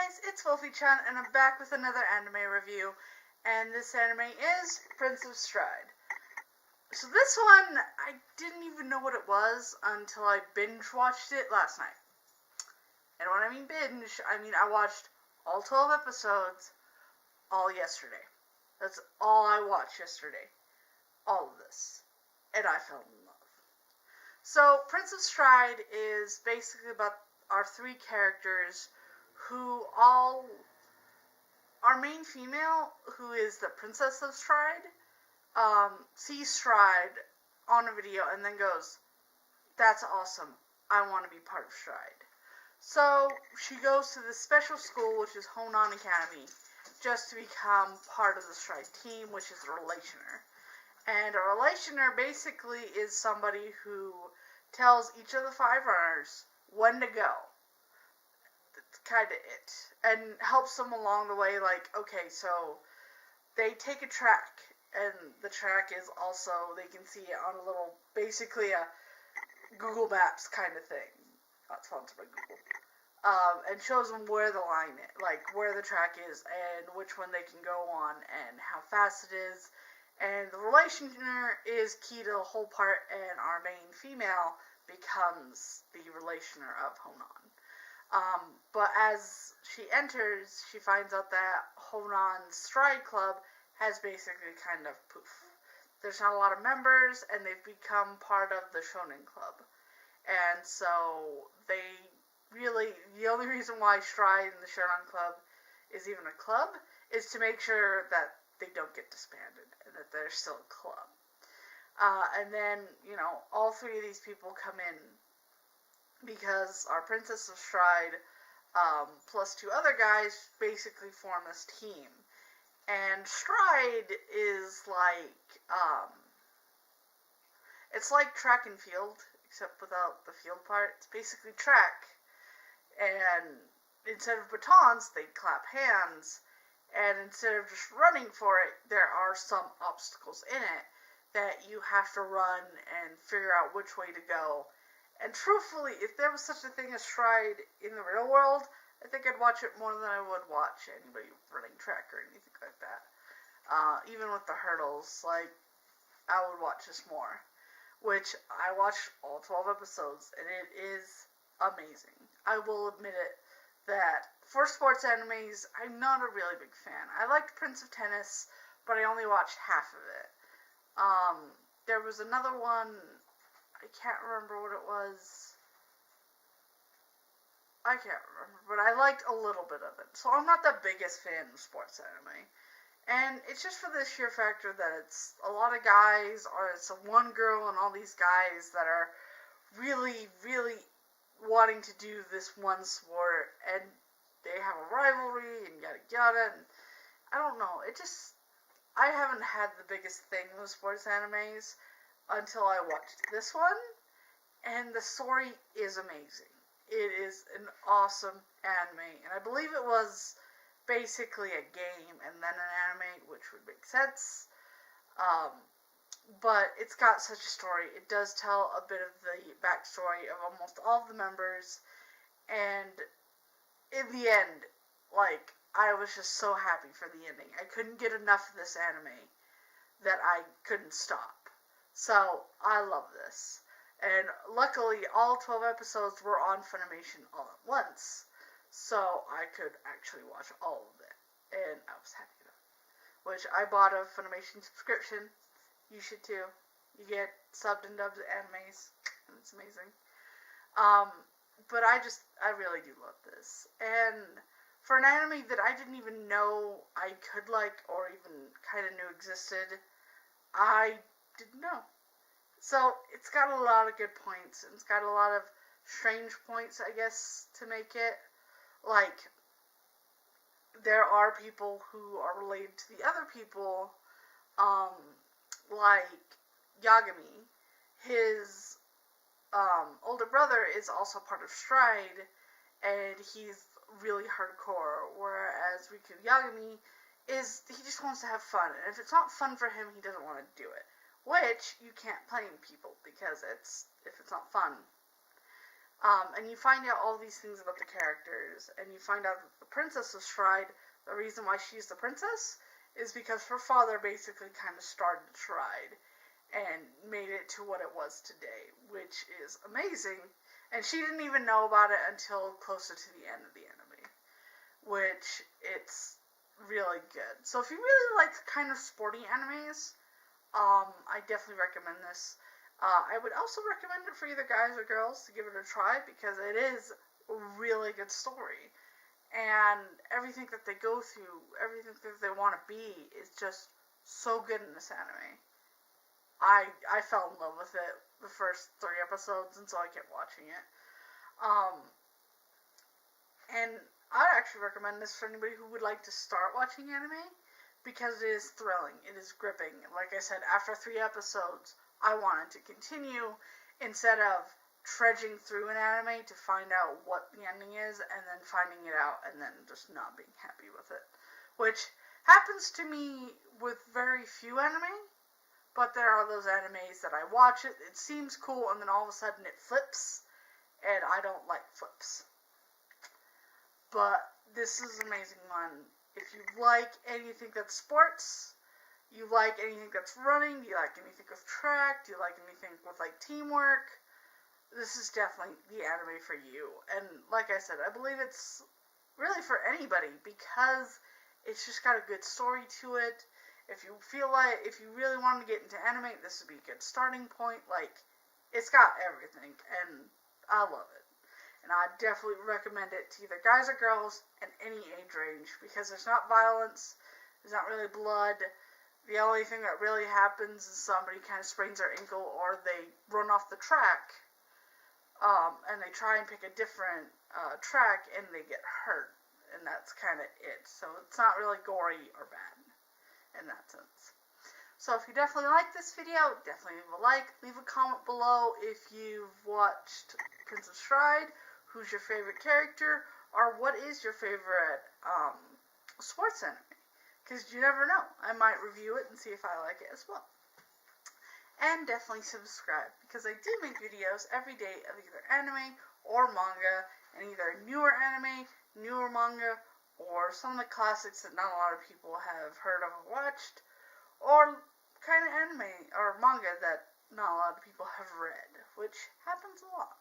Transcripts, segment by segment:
guys, it's Wolfy-Chan, and I'm back with another anime review, and this anime is Prince of Stride. So this one, I didn't even know what it was until I binge-watched it last night. And when I mean binge, I mean I watched all 12 episodes all yesterday. That's all I watched yesterday. All of this. And I fell in love. So, Prince of Stride is basically about our three characters who all... Our main female, who is the Princess of Stride, sees Stride on a video and then goes, "That's awesome. I want to be part of Stride." So, she goes to this special school, which is Honan Academy, just to become part of the Stride team, which is a relationer. And a relationer basically is somebody who tells each of the 5 runners when to go. That's kind of it. And helps them along the way, like, okay, so they take a track, and the track is also, they can see it on a little, basically a Google Maps kind of thing. Not sponsored by Google. And shows them where the line is, like, where the track is, and which one they can go on, and how fast it is. And the relationer is key to the whole part, and our main female becomes the relationer of Honan. But as she enters, she finds out that Honan's Stride Club has basically kind of poof. There's not a lot of members, and they've become part of the Shonen Club. And so they really, the only reason why Stride and the Shonen Club is even a club is to make sure that they don't get disbanded, and that they're still a club. And then, all 3 of these people come in because our Princess of Stride, plus 2 other guys, basically form this team. And Stride is like, it's like track and field, except without the field part. It's basically track. And instead of batons, they clap hands. And instead of just running for it, there are some obstacles in it that you have to run and figure out which way to go. And truthfully, if there was such a thing as Stride in the real world, I think I'd watch it more than I would watch anybody running track or anything like that. Even with the hurdles, like, I would watch this more. Which, I watched all 12 episodes, and it is amazing. I will admit it, that for sports animes, I'm not a really big fan. I liked Prince of Tennis, but I only watched half of it. There was another one, I can't remember what it was. I can't remember, but I liked a little bit of it. So I'm not the biggest fan of sports anime. And it's just for the sheer factor that it's a lot of guys, or it's a one girl and all these guys that are really, really wanting to do this one sport, and they have a rivalry, and yada yada, and I don't know, I haven't had the biggest thing with sports animes until I watched this one, and the story is amazing. It is an awesome anime, and I believe it was basically a game and then an anime, which would make sense. But it's got such a story. It does tell a bit of the backstory of almost all of the members, and in the end, like, I was just so happy for the ending. I couldn't get enough of this anime that I couldn't stop. So, I love this. And luckily, all 12 episodes were on Funimation all at once, so I could actually watch all of it, and I was happy about it. Which, I bought a Funimation subscription. You should too. You get subbed and dubbed animes, and it's amazing. But I really do love this. And for an anime that I didn't even know I could like, or even kind of knew existed, I didn't know. So, it's got a lot of good points, and it's got a lot of strange points, I guess, to make it. Like, there are people who are related to the other people, like Yagami. His older brother is also part of Stride, and he's really hardcore, whereas Riku Yagami he just wants to have fun, and if it's not fun for him, he doesn't want to do it. Which, you can't blame people, because if it's not fun. And you find out all these things about the characters, and you find out that the Princess of Stride, the reason why she's the princess is because her father basically kind of started Stride and made it to what it was today, which is amazing. And she didn't even know about it until closer to the end of the anime, which it's really good. So if you really like kind of sporty animes, I definitely recommend this. I would also recommend it for either guys or girls to give it a try because it is a really good story. And everything that they go through, everything that they want to be is just so good in this anime. I fell in love with it the first 3 episodes, and so I kept watching it. And I'd actually recommend this for anybody who would like to start watching anime because it is thrilling, it is gripping. Like I said, after 3 episodes, I wanted to continue instead of trudging through an anime to find out what the ending is and then finding it out and then just not being happy with it. Which happens to me with very few anime. But there are those animes that I watch it seems cool, and then all of a sudden it flips, and I don't like flips. But this is an amazing one. If you like anything that's sports, you like anything that's running, you like anything with track, you like anything with like teamwork, this is definitely the anime for you. And like I said, I believe it's really for anybody because it's just got a good story to it. If you really want to get into anime, this would be a good starting point. Like, it's got everything, and I love it. And I definitely recommend it to either guys or girls in any age range, because there's not violence, there's not really blood. The only thing that really happens is somebody kind of sprains their ankle, or they run off the track, and they try and pick a different track, and they get hurt. And that's kind of it. So it's not really gory or bad in that sense. So if you definitely like this video, definitely leave a like, leave a comment below if you've watched Prince of Stride, who's your favorite character, or what is your favorite sports anime, because you never know, I might review it and see if I like it as well. And definitely subscribe, because I do make videos every day of either anime or manga, and either newer anime, newer manga, or some of the classics that not a lot of people have heard of or watched, or kind of anime or manga that not a lot of people have read, which happens a lot.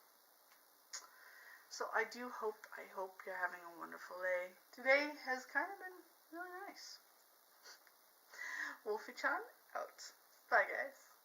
So I hope you're having a wonderful day. Today has kind of been really nice. Wolfy-Chan out. Bye guys.